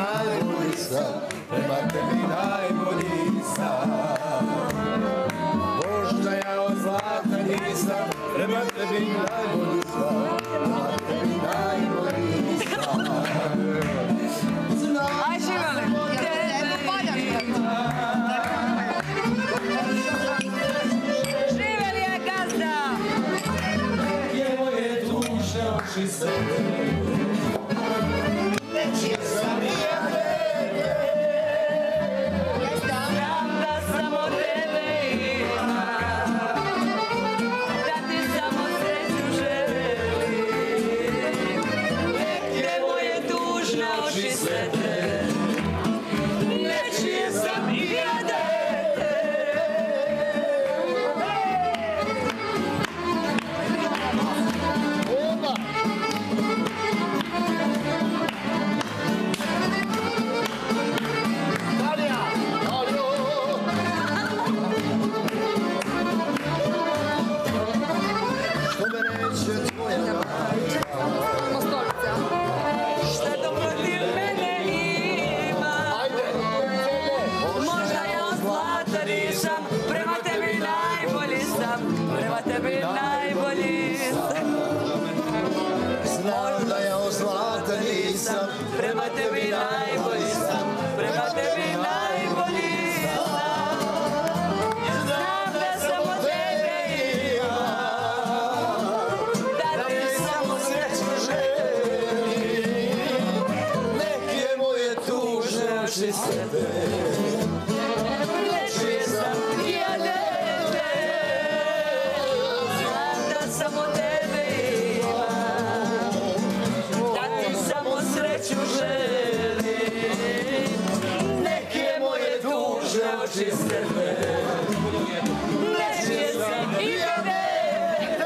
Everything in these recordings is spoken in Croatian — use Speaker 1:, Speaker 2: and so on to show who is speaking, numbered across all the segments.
Speaker 1: najbolji sam, prema tebi najbolji sam. Možda ja od zlata nisam, prema tebi najbolji sam, prema tebi najbolji sam.
Speaker 2: Aj, živjeli! Živjeli je gazda!
Speaker 1: Neke moje duše oči sebe, nečije sam i ja tebe.
Speaker 2: Znam da samo tebe imam, da ti samo sreću želim. Neke moje tužne oči svete, nečije sam i ja dete. Šta to protiv mene ima? Možda ja od zlata nisam, prema tebi najbolji sam, prema tebi najbolji sam.
Speaker 1: Znam da ja od zlata nisam,
Speaker 2: Prema tebi najbolji sam, prema tebi najbolji sam. Znam da samo tebe imam, da ti samo sreću želim.
Speaker 1: neke moje tužne oči sebe,
Speaker 2: Nečije sam i ja dete. Znam da samo tebe imam, da ti samo sreću želim. Neke moje tužne oči sebe, nečije sam i ja dete.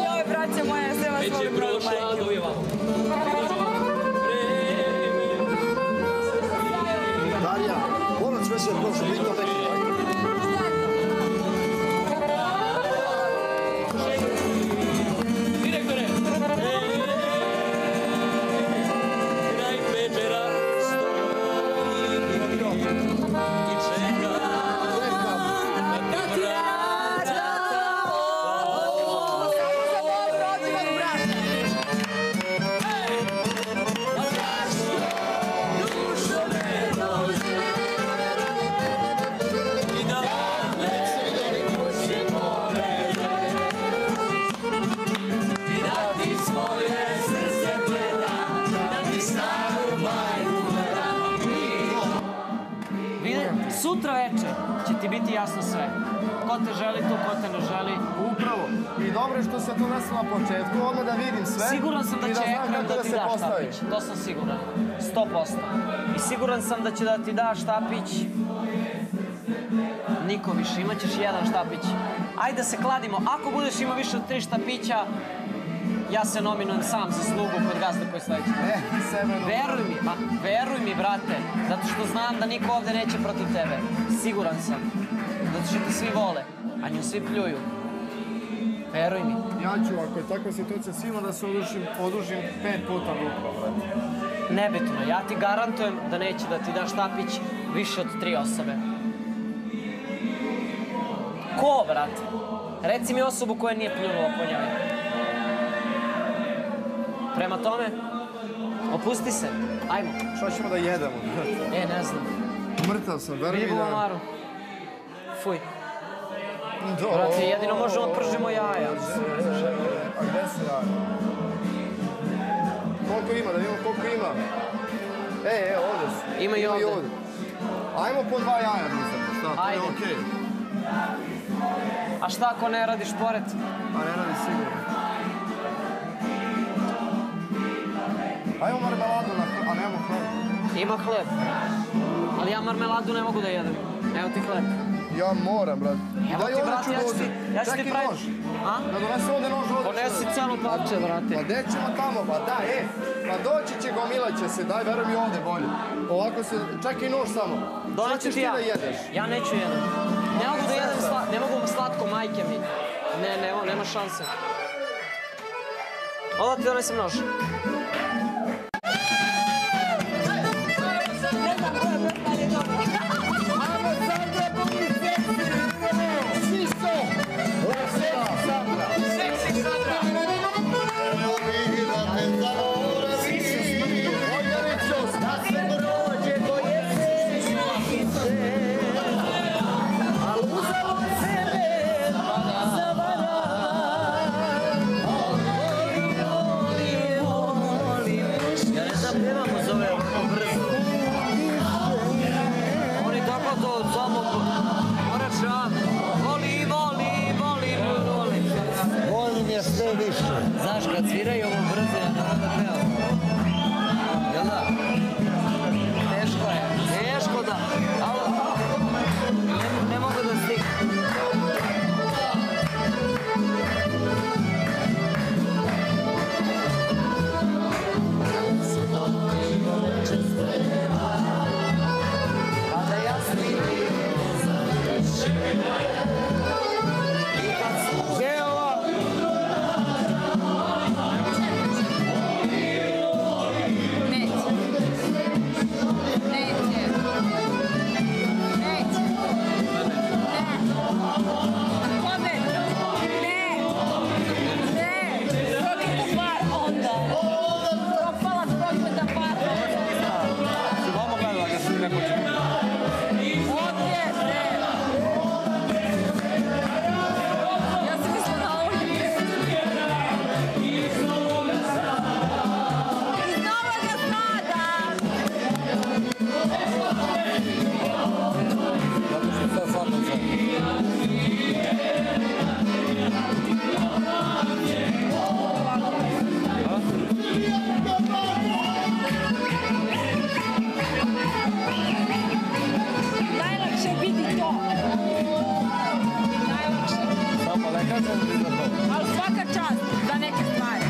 Speaker 2: Joj, braće moje, sve vas volim, broj majke.
Speaker 1: Darija, moram sve se prošlo, biti to neki.
Speaker 3: Direktore! Kraj pečera stoji i čeka da ti rađa dušo me nože i da me kuće povede i da ti svoje srce predam, da ti staru majku gledam.
Speaker 4: Sutra večer će ti biti jasno sve. Ko te želi tu, ko te ne želi.
Speaker 5: Upravo. I dobro je što se to nasilo na početku, odmah da vidim sve.
Speaker 4: Siguran sam da će
Speaker 5: znam
Speaker 4: Ekrem
Speaker 5: kako
Speaker 4: da ti
Speaker 5: se
Speaker 4: da
Speaker 5: postavi.
Speaker 4: štapić. To sam siguran. 100%. I siguran sam da će da ti da štapić niko više. Imaćeš jedan štapić. Ajde da se kladimo. Ako budeš imao više od 3 štapića, ja se nominujem sam za slugu kod gazda koji sledeći. Veruj mi, brate. Zato što znam da niko ovde neće protiv tebe. Siguran sam. Zato što te svi vole, a nju svi pljuju. Veruj mi.
Speaker 5: Ja ću, ako je takva situacija, svima da se odužim 5 puta duplo, brate.
Speaker 4: Nebitno, ja ti garantujem da neće da ti da štapić više od 3 osobe. Ko, brate? Reci mi osobu koja nije pljunula po njoj. Prema tome, opusti se, ajmo.
Speaker 5: Šta ćemo da jedemo?
Speaker 4: Ne znam.
Speaker 5: Mrtav sam, veruj mi
Speaker 4: Ribu
Speaker 5: da...
Speaker 4: omaru. Fuj. Brate, jedino možemo pržimo jaja.
Speaker 5: A gde se jaja? Koliko ima, da vidimo koliko ima. Ovdje su.
Speaker 4: Ima i ovdje.
Speaker 5: Ajmo po 2 jaja, mislim. Šta, to je
Speaker 4: Ajde.
Speaker 5: okej.
Speaker 4: A šta ako ne radiš pored?
Speaker 5: A ne radi sigurno. Ajmo marmeladu na hleb, a nemamo hleb.
Speaker 4: Ima hleb. Ali ja marmeladu ne mogu da jedem. Evo ti hleb.
Speaker 5: Ja moram, brate.
Speaker 4: Evo ti, brate, ja ću ti praviti.
Speaker 5: nož. Da donesi ovdje nož ovdje.
Speaker 4: Ponesi celu parče, brate.
Speaker 5: Pa gde ćemo tamo, pa da, pa doći će, gomilat će se, daj, veruj mi ovdje bolje. Ovako se, čekaj nož samo.
Speaker 4: Doneću ti ja.
Speaker 5: Šta ćeš ti da jedeš?
Speaker 4: Ja neću jedan. Ne mogu da jedem ne mogu slatko, majke mi. Ne, nema šanse. Ovo da ti donesem nož. Nema mu zove ovako brzo. Oni tako to samo moraš rad. Volim.
Speaker 1: Volim je sve više.
Speaker 4: Znaš, kad sviraju ovo brzo, ja ne mogu da pevam. Jel da? Teško da, ali ne mogu da stignem. Kada ja svirim,
Speaker 1: Gdje je ova?
Speaker 2: Ali svaka čast za neke stvari.